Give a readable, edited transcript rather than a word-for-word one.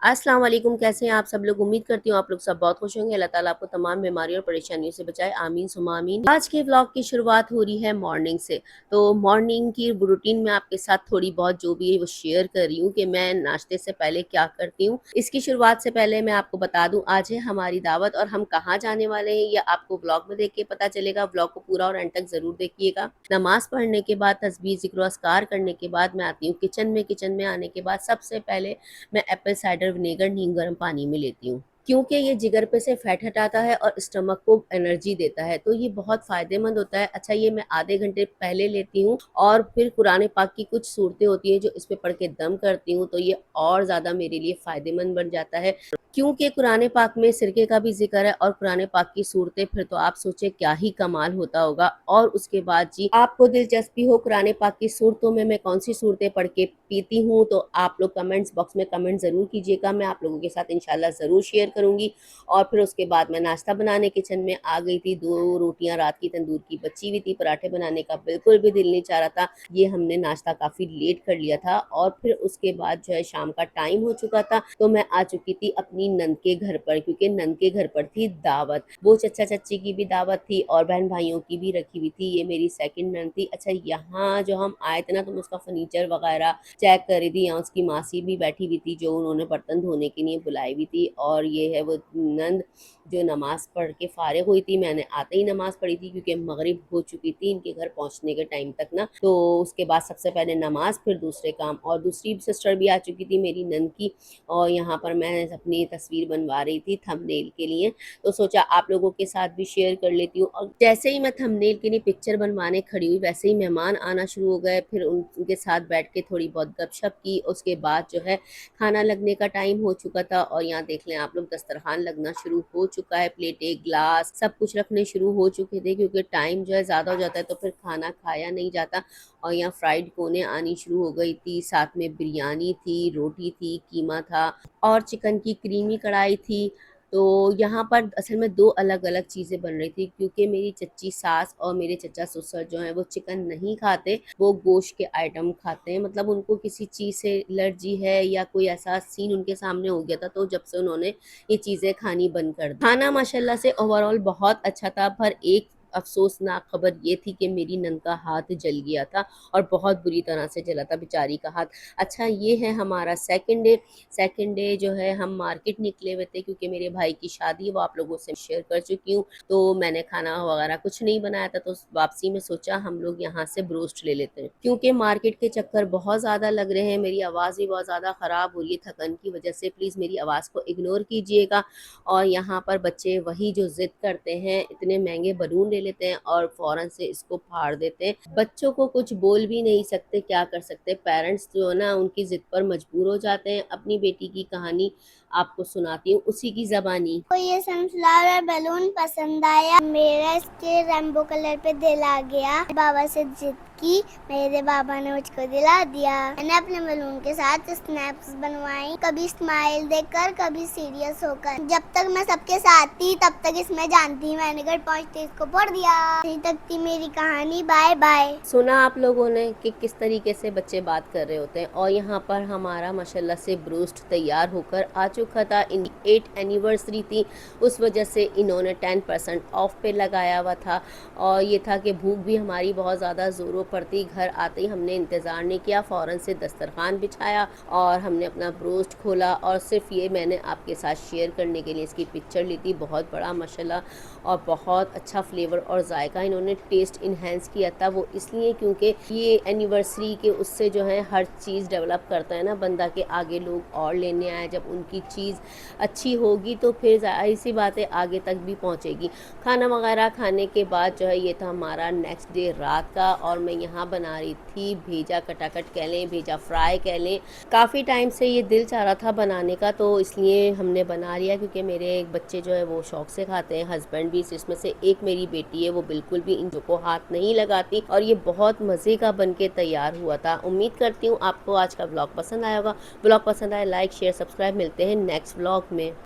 अस्सलाम वालेकुम, कैसे हैं आप सब लोग। उम्मीद करती हूँ आप लोग सब बहुत खुश होंगे। अल्लाह ताला आपको तमाम बीमारियों और परेशानियों से बचाए, आमीन सुम्मा आमीन। आज के व्लॉग की शुरुआत हो रही है मॉर्निंग से। तो मॉर्निंग की रूटीन में आपके साथ थोड़ी बहुत जो भी है वो शेयर कर रही हूँ कि मैं नाश्ते से पहले क्या करती हूँ। इसकी शुरुआत से पहले मैं आपको बता दूँ, आज है हमारी दावत और हम कहाँ जाने वाले हैं ये आपको व्लॉग में देख के पता चलेगा। व्लॉग को पूरा और एंड तक जरूर देखिएगा। नमाज पढ़ने के बाद, तस्बीह जिक्र अस्कार करने के बाद मैं आती हूँ किचन में। किचन में आने के बाद सबसे पहले मैं एप्पल साइडर विनेगर नीम गर्म पानी में लेती हूँ, क्योंकि ये जिगर पे से फैट हटाता है और स्टमक को एनर्जी देता है, तो ये बहुत फायदेमंद होता है। अच्छा, ये मैं आधे घंटे पहले लेती हूँ और फिर कुरान पाक की कुछ सूरतें होती हैं जो इस पे पढ़ के दम करती हूँ, तो ये और ज़्यादा मेरे लिए फ़ायदेमंद बन जाता है। क्योंकि कुरान पाक में सिरके का भी जिक्र है और कुरान पाक की सूरतें, फिर तो आप सोचे क्या ही कमाल होता होगा। और उसके बाद जी, आपको दिलचस्पी हो कुरान पाक की सूरतों में मैं कौन सी सूरतें पढ़ के पीती हूँ, तो आप लोग कमेंट्स बॉक्स में कमेंट ज़रूर कीजिएगा। मैं आप लोगों के साथ इंशाल्लाह ज़रूर शेयर करूँगी। और फिर उसके बाद मैं नाश्ता बनाने किचन में आ गई थी। 2 रोटियाँ रात की तंदूर की बची हुई थी, पराठे बनाने का बिल्कुल भी दिल नहीं चाह रहा था। ये हमने नाश्ता काफ़ी लेट कर लिया था और फिर उसके बाद जो है शाम का टाइम हो चुका था, तो मैं आ चुकी थी अपनी नंद के घर पर, क्योंकि नंद के घर पर थी दावत। वो चचा चाची की भी दावत थी और बहन भाइयों की भी रखी हुई थी। ये मेरी सेकंड नंद थी। अच्छा, यहाँ जो हम आए थे ना, तो मैं उसका फर्नीचर वगैरह चेक कर रही थी। यहाँ उसकी मासी भी बैठी हुई थी जो उन्होंने बर्तन धोने के लिए बुलाई हुई थी। और ये है वो नंद जो नमाज पढ़ के फारिग हुई थी। मैंने आते ही नमाज पढ़ी थी क्योंकि मगरिब हो चुकी थी इनके घर पहुंचने के टाइम तक ना। तो उसके बाद सबसे पहले नमाज, फिर दूसरे काम। और दूसरी सिस्टर भी आ चुकी थी मेरी नंद की, और यहाँ पर मैं अपनी तस्वीर बनवा रही थी थंबनेल के लिए, तो सोचा आप लोगों के साथ भी शेयर कर लेती हूँ। और जैसे ही मैं थंबनेल के लिए पिक्चर बनवाने खड़ी हुई, वैसे ही मेहमान आना शुरू हो गए। फिर उनके साथ बैठ के थोड़ी बहुत गपशप की। उसके बाद जो है खाना लगने का टाइम हो चुका था और यहाँ देख लें आप लोग, दस्तरखान लगना शुरू हो चुका है। प्लेटें, ग्लास सब कुछ रखने शुरू हो चुके थे, क्योंकि टाइम जो है ज़्यादा हो जाता है तो फिर खाना खाया नहीं जाता। और यहाँ फ्राइड कोने आनी शुरू हो गई थी, साथ में बिरयानी थी, रोटी थी, कीमा था और चिकन की क्रीमी कढ़ाई थी। तो यहाँ पर असल में 2 अलग-अलग चीज़ें बन रही थी, क्योंकि मेरी चच्ची सास और मेरे चचा ससुर जो हैं वो चिकन नहीं खाते, वो गोश्त के आइटम खाते हैं। मतलब उनको किसी चीज़ से एलर्जी है या कोई ऐसा सीन उनके सामने हो गया था, तो जब से उन्होंने ये चीज़ें खानी बंद कर दी। खाना माशाल्लाह से ओवरऑल बहुत अच्छा था, पर एक अफ़सोसनाक खबर ये थी कि मेरी नंद का हाथ जल गया था और बहुत बुरी तरह से जला था बेचारी का हाथ। अच्छा, ये है हमारा सेकंड डे। सेकंड डे जो है हम मार्केट निकले हुए थे, क्योंकि मेरे भाई की शादी है, वो आप लोगों से शेयर कर चुकी हूँ। तो मैंने खाना वगैरह कुछ नहीं बनाया था, तो वापसी में सोचा हम लोग यहाँ से ब्रोस्ट ले लेते हैं, क्योंकि मार्केट के चक्कर बहुत ज़्यादा लग रहे हैं। मेरी आवाज़ भी बहुत ज़्यादा ख़राब हो रही है थकन की वजह से, प्लीज़ मेरी आवाज़ को इग्नोर कीजिएगा। और यहाँ पर बच्चे वही जो ज़िद करते हैं, इतने महंगे बलून ले लेते हैं और फ़ौरन से इसको फाड़ देते हैं। बच्चों को कुछ बोल भी नहीं सकते, क्या कर सकते। पेरेंट्स जो है ना, उनकी ज़िद पर मजबूर हो जाते हैं। अपनी बेटी की कहानी आपको सुनाती हूँ उसी की ज़बानी। को ये सनफ्लावर बैलून पसंद आया, मेरा इसके रेनबो कलर पे दिल आ गया। बाबा से जिद की, मेरे बाबा ने मुझको दिला दिया। मैंने अपने बैलून के साथ स्नैप्स बनवाई, कभी स्माइल देकर, कभी सीरियस होकर। जब तक मैं सबके साथ थी तब तक इसमें जानती, मैंने घर पहुँचते इसको फोड़ दिया। यहीं तक थी मेरी कहानी, बाय बाय। सुना आप लोगों ने कि किस तरीके से बच्चे बात कर रहे होते हैं। और यहाँ पर हमारा माशाल्लाह से ब्रोस्ट तैयार होकर आ चुका था। इन 8 एनिवर्सरी थी, उस वजह से इन्होंने 10% ऑफ पे लगाया हुआ था। और ये था कि भूख भी हमारी बहुत ज़्यादा ज़ोरों पर थी। घर आते ही हमने इंतज़ार नहीं किया, फ़ौरन से दस्तरखान बिछाया और हमने अपना ब्रोस्ट खोला। और सिर्फ ये मैंने आपके साथ शेयर करने के लिए इसकी पिक्चर ली थी। बहुत बड़ा माशाल्लाह और बहुत अच्छा फ्लेवर और जायका इन्होंने टेस्ट इन्हेंस किया था। वो इसलिए क्योंकि ये एनिवर्सरी के उससे जो है हर चीज़ डेवलप करता है ना बंदा, के आगे लोग और लेने आए। जब उनकी चीज़ अच्छी होगी तो फिर ज़ाहिर सी बात है आगे तक भी पहुंचेगी। खाना वगैरह खाने के बाद जो है ये था हमारा नेक्स्ट डे रात का। और मैं यहाँ बना रही थी भेजा कटाकट कह लें, भेजा फ्राई कह लें। काफ़ी टाइम से ये दिल चाह रहा था बनाने का, तो इसलिए हमने बना लिया, क्योंकि मेरे बच्चे जो है वो शौक से खाते हैं, हस्बैंड भी। इसमें से एक मेरी बेटी है, वो बिल्कुल भी इन को हाथ नहीं लगाती। और ये बहुत मज़े का बन के तैयार हुआ था। उम्मीद करती हूँ आपको आज का व्लॉग पसंद आया होगा। व्लॉग पसंद आए लाइक शेयर सब्सक्राइब। मिलते हैं नेक्स्ट व्लॉग में।